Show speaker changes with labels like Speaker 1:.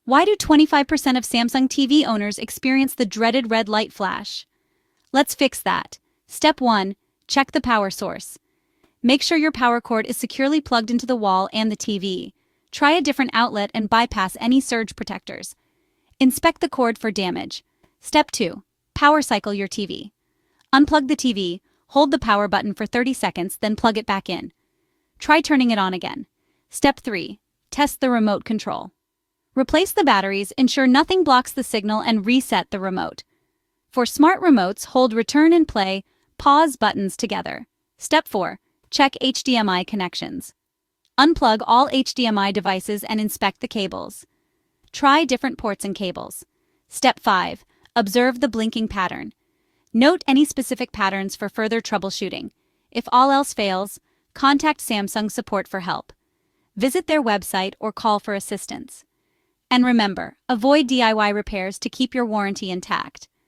Speaker 1: Why do 25% of Samsung TV owners experience the dreaded red light flash? Let's fix that. Step 1. Check the power source. Make sure your power cord is securely plugged into the wall and the TV. Try a different outlet and bypass any surge protectors. Inspect the cord for damage. Step 2. Power cycle your TV. Unplug the TV, hold the power button for 30 seconds, then plug it back in. Try turning it on again. Step 3. Test the remote control. Replace the batteries, ensure nothing blocks the signal, and reset the remote. For smart remotes, hold return and play, pause buttons together. Step 4. Check HDMI connections. Unplug all HDMI devices and inspect the cables. Try different ports and cables. Step 5. Observe the blinking pattern. Note any specific patterns for further troubleshooting. If all else fails, contact Samsung support for help. Visit their website or call for assistance. And remember, avoid DIY repairs to keep your warranty intact.